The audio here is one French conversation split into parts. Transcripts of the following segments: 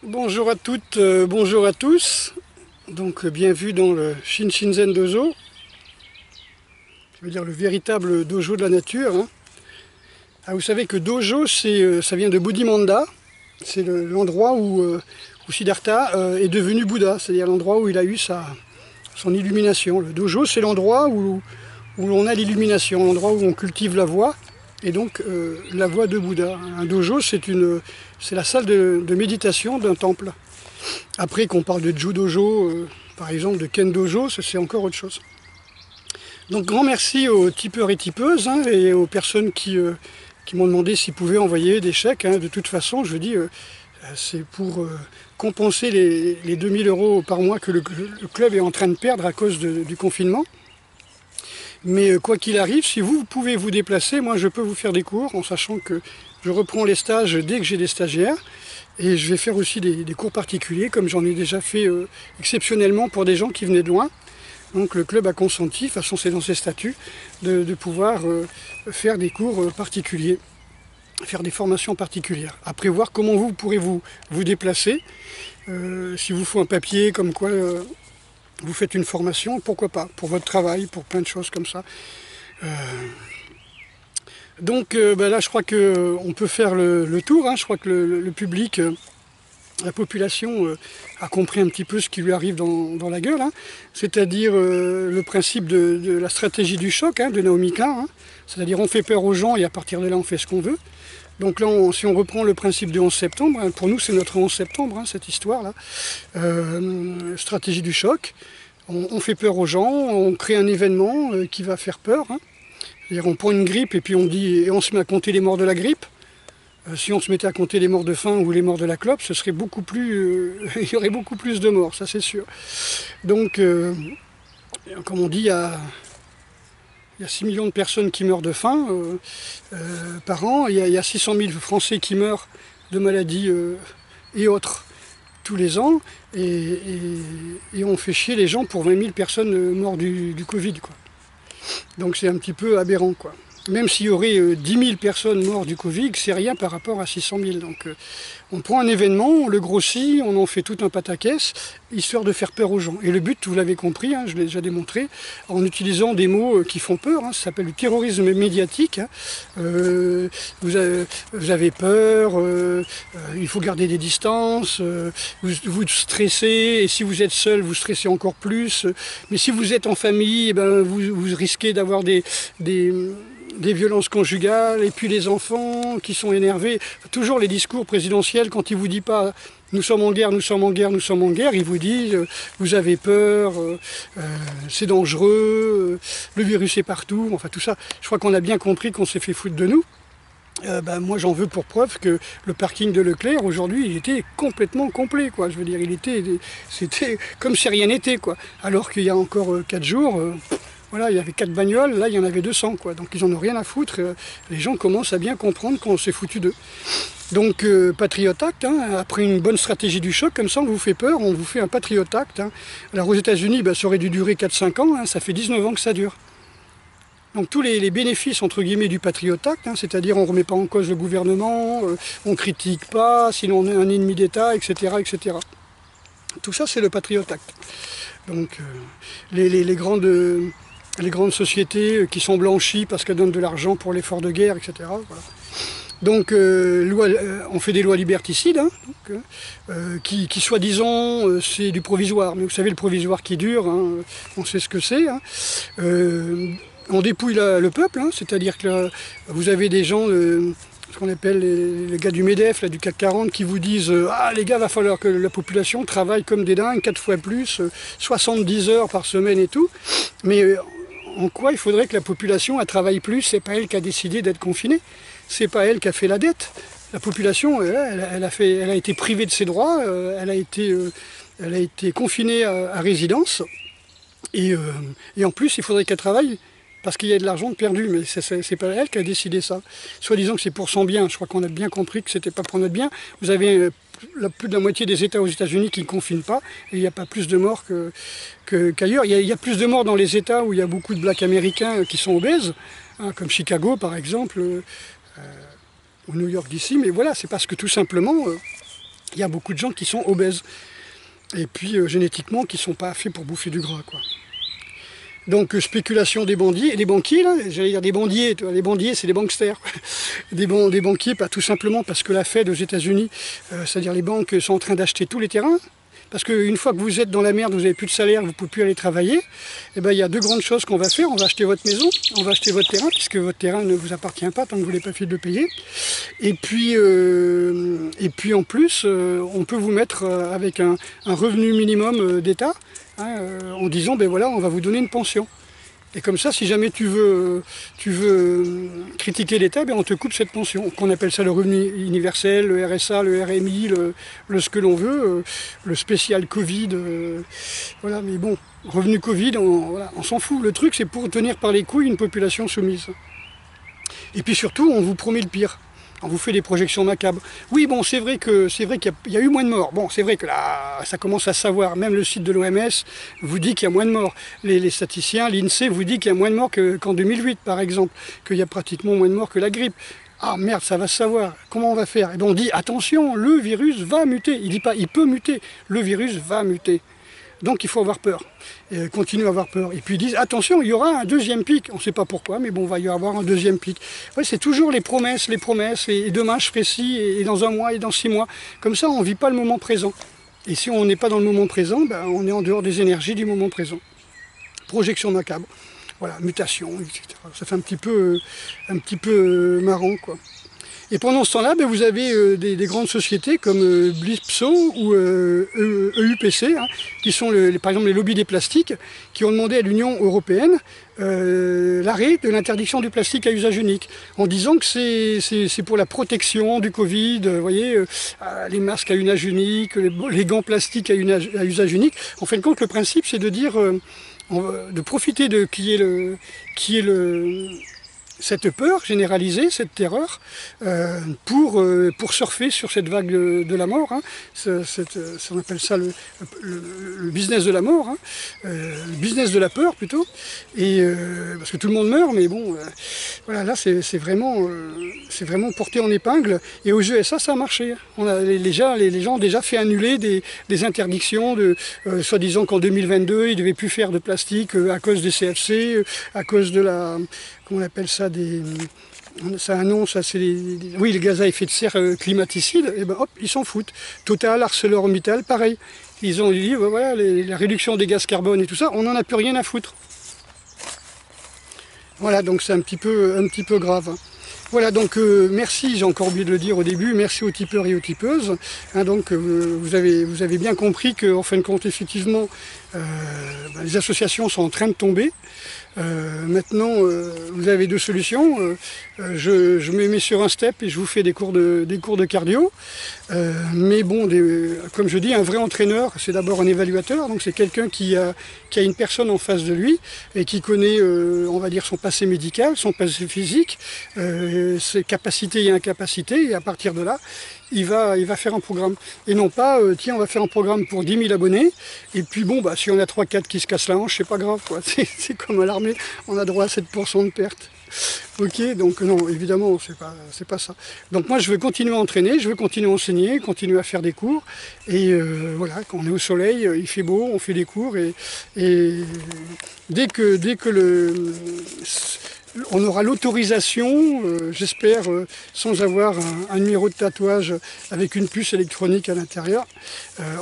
Bonjour à toutes, bonjour à tous. Donc bienvenue dans le Shinshinzen Dojo. Je veux dire le véritable dojo de la nature. Vous savez que dojo, ça vient de Bodhimanda. C'est l'endroit où Siddhartha est devenu Bouddha, c'est-à-dire l'endroit où il a eu son illumination. Le dojo, c'est l'endroit où l'on a l'illumination, l'endroit où on cultive la voie, et donc la voie de Bouddha. Un dojo, c'est la salle de méditation d'un temple. Après qu'on parle de Judojo, par exemple de Kendojo, c'est encore autre chose. Donc grand merci aux tipeurs et tipeuses et aux personnes qui m'ont demandé s'ils pouvaient envoyer des chèques. De toute façon, je dis, c'est pour compenser les 2000 € par mois que le club est en train de perdre à cause du confinement. Mais quoi qu'il arrive, si vous pouvez vous déplacer, moi je peux vous faire des cours, en sachant que je reprends les stages dès que j'ai des stagiaires. Et je vais faire aussi des cours particuliers, comme j'en ai déjà fait exceptionnellement pour des gens qui venaient de loin. Donc le club a consenti, de toute façon c'est dans ses statuts, de pouvoir faire des cours particuliers, faire des formations particulières. Après voir comment vous pourrez vous déplacer. S'il vous faut un papier comme quoi vous faites une formation, pourquoi pas, pour votre travail, pour plein de choses comme ça. Donc là je crois qu'on peut faire le tour, je crois que le public, la population a compris un petit peu ce qui lui arrive dans la gueule, c'est-à-dire le principe de la stratégie du choc de Naomi Klein, c'est-à-dire on fait peur aux gens et à partir de là on fait ce qu'on veut. Donc là, si on reprend le principe du 11 septembre, pour nous c'est notre 11 septembre, cette histoire-là, stratégie du choc, on fait peur aux gens, on crée un événement qui va faire peur. C'est-à-dire on prend une grippe et puis on dit, et on se met à compter les morts de la grippe. Si on se mettait à compter les morts de faim ou les morts de la clope, ce serait beaucoup plus, il y aurait beaucoup plus de morts, ça c'est sûr. Donc, comme on dit, il y a 6 millions de personnes qui meurent de faim par an. Il y a 600 000 Français qui meurent de maladies et autres tous les ans. Et on fait chier les gens pour 20 000 personnes mortes du Covid, quoi. Donc c'est un petit peu aberrant, quoi. Même s'il y aurait 10 000 personnes mortes du Covid, c'est rien par rapport à 600 000. Donc on prend un événement, on le grossit, on en fait tout un pataquès, histoire de faire peur aux gens. Et le but, vous l'avez compris, je l'ai déjà démontré, en utilisant des mots qui font peur, ça s'appelle le terrorisme médiatique. Vous avez peur, il faut garder des distances, vous stressez, et si vous êtes seul, vous stressez encore plus. Mais si vous êtes en famille, vous risquez d'avoir des violences conjugales, et puis les enfants qui sont énervés. Toujours les discours présidentiels, quand il ne vous dit pas « nous sommes en guerre, nous sommes en guerre, nous sommes en guerre », il vous dit « vous avez peur, c'est dangereux, le virus est partout », enfin tout ça. Je crois qu'on a bien compris qu'on s'est fait foutre de nous. Moi j'en veux pour preuve que le parking de Leclerc aujourd'hui il était complètement complet, quoi. Je veux dire, c'était comme si rien n'était, quoi. Alors qu'il y a encore 4 jours, voilà, il y avait 4 bagnoles, là il y en avait 200, quoi. Donc ils en ont rien à foutre, les gens commencent à bien comprendre qu'on s'est foutu d'eux. Donc Patriot Act, après une bonne stratégie du choc, comme ça on vous fait peur, on vous fait un Patriot Act. Alors aux États-Unis, ça aurait dû durer 4-5 ans, ça fait 19 ans que ça dure. Donc tous les bénéfices entre guillemets du Patriot Act, c'est-à-dire on ne remet pas en cause le gouvernement, on ne critique pas, sinon on est un ennemi d'État, etc., etc. Tout ça c'est le Patriot Act. Donc les grandes sociétés qui sont blanchies parce qu'elles donnent de l'argent pour l'effort de guerre, etc. Voilà. Donc on fait des lois liberticides, qui soi-disant c'est du provisoire. Mais vous savez, le provisoire qui dure, on sait ce que c'est. On dépouille le peuple, c'est-à-dire que vous avez des gens, ce qu'on appelle les gars du MEDEF, du CAC 40, qui vous disent « Ah les gars, va falloir que la population travaille comme des dingues, 4 fois plus, 70 heures par semaine et tout ». Mais en quoi il faudrait que la population travaille plus? C'est pas elle qui a décidé d'être confinée, c'est pas elle qui a fait la dette. La population, elle a été privée de ses droits, elle a été confinée à résidence, et en plus il faudrait qu'elle travaille, parce qu'il y a de l'argent de perdu, mais c'est pas elle qui a décidé ça. Soit disant que c'est pour son bien, je crois qu'on a bien compris que c'était pas pour notre bien. Vous avez plus de la moitié des États aux États-Unis qui ne confinent pas, et il n'y a pas plus de morts qu'ailleurs. Il y a plus de morts dans les États où il y a beaucoup de blacks américains qui sont obèses, comme Chicago par exemple, ou New York d'ici, mais voilà, c'est parce que tout simplement, il y a beaucoup de gens qui sont obèses. Et puis génétiquement qui ne sont pas faits pour bouffer du gras, quoi. Donc spéculation des banquiers, et des banquiers là, j'allais dire des bandiers, les bandiers c'est des banksters, des banquiers, pas tout simplement parce que la Fed aux États-Unis, c'est-à-dire les banques sont en train d'acheter tous les terrains. Parce qu'une fois que vous êtes dans la merde, vous n'avez plus de salaire, vous ne pouvez plus aller travailler, et ben, il y a deux grandes choses qu'on va faire. On va acheter votre maison, on va acheter votre terrain, puisque votre terrain ne vous appartient pas tant que vous n'avez pas fait de le payer. Et puis en plus, on peut vous mettre avec un revenu minimum d'État, hein, en disant, ben voilà, on va vous donner une pension. Et comme ça, si jamais tu veux critiquer l'État, ben on te coupe cette pension. Qu'on appelle ça le revenu universel, le RSA, le RMI, le ce que l'on veut, le spécial Covid. Voilà, mais bon, revenu Covid, on s'en fout. Le truc, c'est pour tenir par les couilles une population soumise. Et puis surtout, on vous promet le pire. On vous fait des projections macabres. Oui, bon, c'est vrai qu'il y a eu moins de morts. Bon, c'est vrai que là, ça commence à savoir. Même le site de l'OMS vous dit qu'il y a moins de morts. Les statisticiens, l'INSEE vous dit qu'il y a moins de morts qu'en 2008, par exemple. Qu'il y a pratiquement moins de morts que la grippe. Ah merde, ça va se savoir. Comment on va faire? Et bien on dit, attention, le virus va muter. Il ne dit pas, il peut muter. Le virus va muter. Donc il faut avoir peur, continuer à avoir peur. Et puis ils disent, attention, il y aura un deuxième pic. On ne sait pas pourquoi, mais bon, il va y avoir un deuxième pic. Ouais, c'est toujours les promesses, et demain je ferai ci, et dans un mois, et dans 6 mois. Comme ça, on ne vit pas le moment présent. Et si on n'est pas dans le moment présent, ben, on est en dehors des énergies du moment présent. Projection macabre, voilà, mutation, etc. Ça fait un petit peu marrant, quoi. Et pendant ce temps-là, ben, vous avez des grandes sociétés comme Blipso ou EUPC, hein, qui sont par exemple les lobbies des plastiques, qui ont demandé à l'Union européenne l'arrêt de l'interdiction du plastique à usage unique, en disant que c'est pour la protection du Covid, vous voyez, les masques à usage unique, les gants plastiques à usage unique. En fin de compte, le principe, c'est de dire, de profiter de cette peur généralisée, cette terreur, pour surfer sur cette vague de la mort. Hein. On appelle ça le business de la mort, hein. Le business de la peur plutôt. Et, parce que tout le monde meurt, mais bon, voilà, là c'est vraiment porté en épingle. Et aux USA, ça a marché. Les gens ont déjà fait annuler des interdictions, soi-disant qu'en 2022, ils ne devaient plus faire de plastique à cause des CFC, à cause de la... Comment on appelle ça, ça annonce, oui, les gaz à effet de serre climaticides, et ben hop, ils s'en foutent. Total, ArcelorMittal, pareil. Ils ont dit, ben voilà, la réduction des gaz carbone et tout ça, on n'en a plus rien à foutre. Voilà, donc c'est un petit peu grave. Hein. Voilà, donc merci, j'ai encore oublié de le dire au début, merci aux tipeurs et aux tipeuses. Hein, donc vous avez bien compris qu'en fin de compte, effectivement, les associations sont en train de tomber. Maintenant, vous avez deux solutions. Je me mets sur un step et je vous fais des cours de cardio. Mais bon, comme je dis, un vrai entraîneur, c'est d'abord un évaluateur. Donc c'est quelqu'un qui a une personne en face de lui et qui connaît, on va dire, son passé médical, son passé physique, ses capacités et incapacités. Et à partir de là, il va faire un programme. Et non pas, tiens, on va faire un programme pour 10 000 abonnés, et puis bon, bah, si on a 3-4 qui se cassent la hanche, c'est pas grave, quoi. C'est comme à l'armée, on a droit à 7% de perte. Ok, donc non, évidemment, c'est pas ça. Donc moi, je veux continuer à entraîner, je veux continuer à enseigner, continuer à faire des cours, et voilà, quand on est au soleil, il fait beau, on fait des cours, et dès que on aura l'autorisation, j'espère, sans avoir un numéro de tatouage avec une puce électronique à l'intérieur,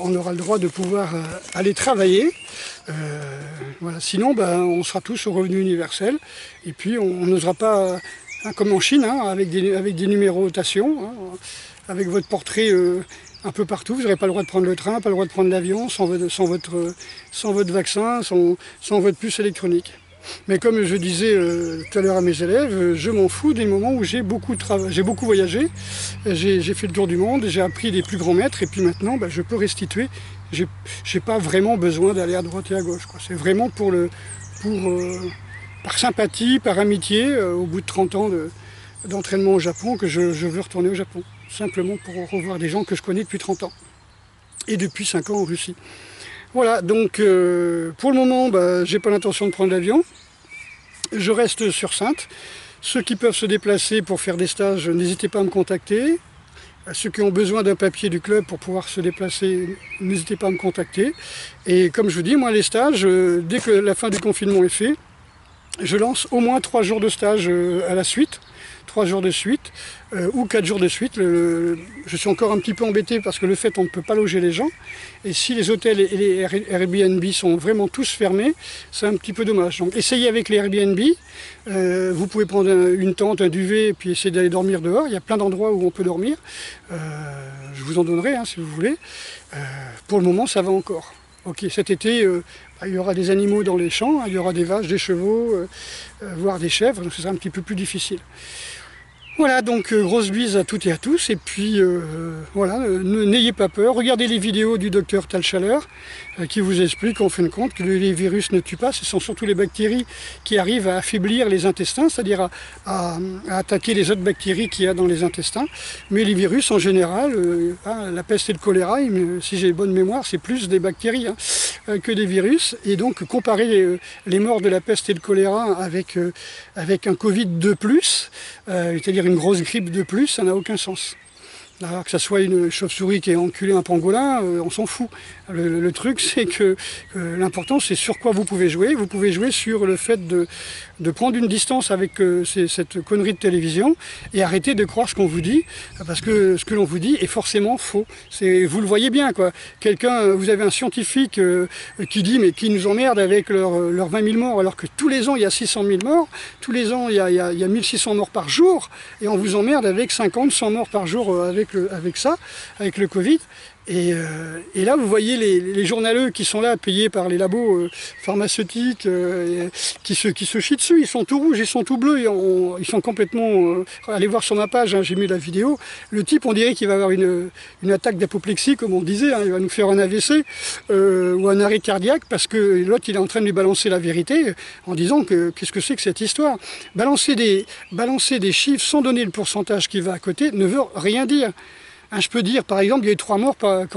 on aura le droit de pouvoir aller travailler. Voilà. Sinon, ben, on sera tous au revenu universel. Et puis, on n'osera pas, hein, comme en Chine, hein, avec des numérotations, hein, avec votre portrait un peu partout. Vous n'aurez pas le droit de prendre le train, pas le droit de prendre l'avion, sans votre vaccin, sans votre puce électronique. Mais comme je disais tout à l'heure à mes élèves, je m'en fous des moments où j'ai beaucoup voyagé, j'ai fait le tour du monde, j'ai appris des plus grands maîtres, et puis maintenant ben, je peux restituer. J'ai pas vraiment besoin d'aller à droite et à gauche. C'est vraiment par sympathie, par amitié, au bout de 30 ans d'entraînement au Japon, que je veux retourner au Japon. Simplement pour revoir des gens que je connais depuis 30 ans. Et depuis 5 ans en Russie. Voilà, donc pour le moment, bah, j'ai pas l'intention de prendre l'avion. Je reste sur Saintes. Ceux qui peuvent se déplacer pour faire des stages, n'hésitez pas à me contacter. Ceux qui ont besoin d'un papier du club pour pouvoir se déplacer, n'hésitez pas à me contacter. Et comme je vous dis, moi les stages, dès que la fin du confinement est fait, je lance au moins 3 jours de stage à la suite, 3 jours de suite, ou 4 jours de suite. Je suis encore un petit peu embêté parce que le fait on ne peut pas loger les gens. Et si les hôtels et les Airbnb sont vraiment tous fermés, c'est un petit peu dommage. Donc essayez avec les Airbnb. Vous pouvez prendre une tente, un duvet, et puis essayer d'aller dormir dehors. Il y a plein d'endroits où on peut dormir. Je vous en donnerai si vous voulez. Pour le moment, ça va encore. Ok, cet été, il y aura des animaux dans les champs, il y aura des vaches, des chevaux, voire des chèvres, donc ce sera un petit peu plus difficile. Voilà, donc grosse bise à toutes et à tous, et puis voilà, n'ayez pas peur, regardez les vidéos du docteur Talchaleur qui vous explique en fin de compte que les virus ne tuent pas, ce sont surtout les bactéries qui arrivent à affaiblir les intestins, c'est-à-dire à attaquer les autres bactéries qu'il y a dans les intestins, mais les virus en général, la peste et le choléra, si j'ai bonne mémoire, c'est plus des bactéries que des virus, et donc comparer les morts de la peste et le choléra avec un Covid de plus, c'est-à-dire une grosse grippe de plus, ça n'a aucun sens. Alors que ça soit une chauve-souris qui est enculée un pangolin, on s'en fout. Le truc, c'est que l'important, c'est sur quoi vous pouvez jouer. Vous pouvez jouer sur le fait de prendre une distance avec cette connerie de télévision et arrêter de croire ce qu'on vous dit, parce que ce que l'on vous dit est forcément faux. Vous le voyez bien, quoi. Vous avez un scientifique qui dit, mais qui nous emmerde avec leurs 20 000 morts, alors que tous les ans, il y a 600 000 morts, tous les ans, il y a 1600 morts par jour, et on vous emmerde avec 50, 100 morts par jour avec le Covid. Et là, vous voyez les journaleux qui sont là, payés par les labos pharmaceutiques, qui se chient dessus. Ils sont tout rouges, ils sont tout bleus, ils sont complètement... allez voir sur ma page, j'ai mis la vidéo. Le type, on dirait qu'il va avoir une attaque d'apoplexie, comme on disait, il va nous faire un AVC ou un arrêt cardiaque, parce que l'autre, il est en train de lui balancer la vérité, en disant que qu'est-ce que c'est que cette histoire. Balancer des chiffres sans donner le pourcentage qui va à côté ne veut rien dire. Je peux dire, par exemple, il y a eu 3 morts, 3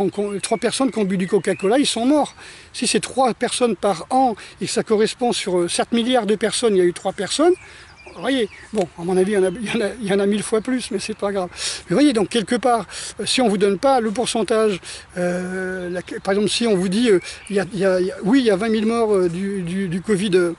personnes qui ont bu du Coca-Cola, ils sont morts. Si c'est 3 personnes par an et que ça correspond sur 7 milliards de personnes, il y a eu 3 personnes, vous voyez, bon, à mon avis, il y en a 1000 fois plus, mais c'est pas grave. Mais vous voyez, donc quelque part, si on ne vous donne pas le pourcentage, par exemple, si on vous dit, oui, il y a 20 000 morts du Covid,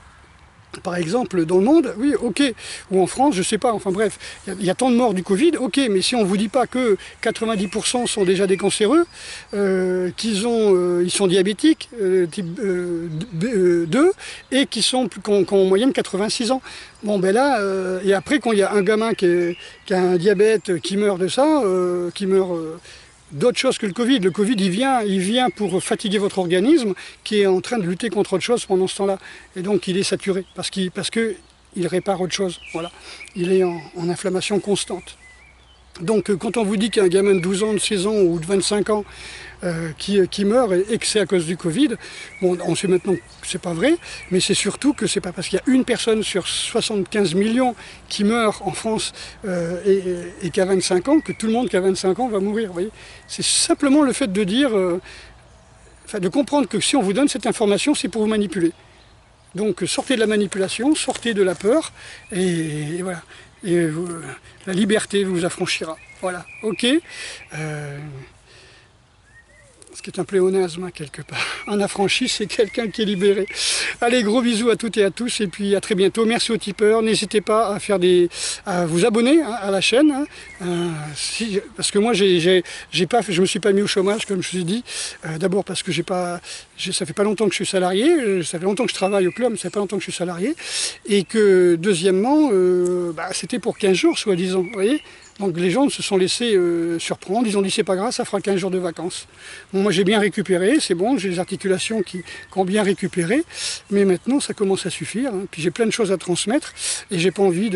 par exemple, dans le monde, oui, ok, ou en France, je sais pas, enfin bref, il y a tant de morts du Covid, ok, mais si on vous dit pas que 90% sont déjà des cancéreux, ils sont diabétiques, type 2, et qui ont en moyenne 86 ans. Bon, ben là, et après, quand il y a un gamin qui a un diabète, qui meurt de ça, qui meurt... d'autre chose que le Covid. Le Covid, il vient pour fatiguer votre organisme qui est en train de lutter contre autre chose pendant ce temps-là. Et donc, il est saturé parce qu'il répare autre chose. Voilà. Il est en inflammation constante. Donc, quand on vous dit qu'il y a un gamin de 12 ans, de 16 ans ou de 25 ans qui meurt et que c'est à cause du Covid, bon, on sait maintenant que c'est pas vrai, mais c'est surtout que c'est pas parce qu'il y a une personne sur 75 millions qui meurt en France et qui a 25 ans, que tout le monde qui a 25 ans va mourir. Vous voyez, c'est simplement le fait de dire, de comprendre que si on vous donne cette information, c'est pour vous manipuler. Donc sortez de la manipulation, sortez de la peur, et voilà. Et la liberté vous affranchira. Voilà, ok. Ce qui est un pléonasme, quelque part. Un affranchi, c'est quelqu'un qui est libéré. Allez, gros bisous à toutes et à tous, et puis à très bientôt. Merci aux tipeurs. N'hésitez pas à vous abonner à la chaîne. Parce que moi, je me suis pas mis au chômage, comme je vous ai dit. D'abord parce que ça fait pas longtemps que je suis salarié. Ça fait longtemps que je travaille au club, mais ça fait pas longtemps que je suis salarié. Et que, deuxièmement, c'était pour 15 jours, soi-disant. Vous voyez ? Donc les gens se sont laissés surprendre, ils ont dit c'est pas grave, ça fera 15 jours de vacances. Bon, moi j'ai bien récupéré, c'est bon, j'ai les articulations qui ont bien récupéré, mais maintenant ça commence à suffire, puis j'ai plein de choses à transmettre, et j'ai pas envie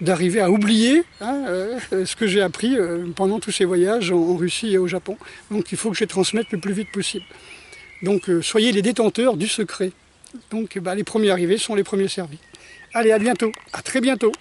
d'arriver à oublier ce que j'ai appris pendant tous ces voyages en Russie et au Japon. Donc il faut que je les transmette le plus vite possible. Donc soyez les détenteurs du secret. Donc les premiers arrivés sont les premiers servis. Allez, à bientôt, à très bientôt.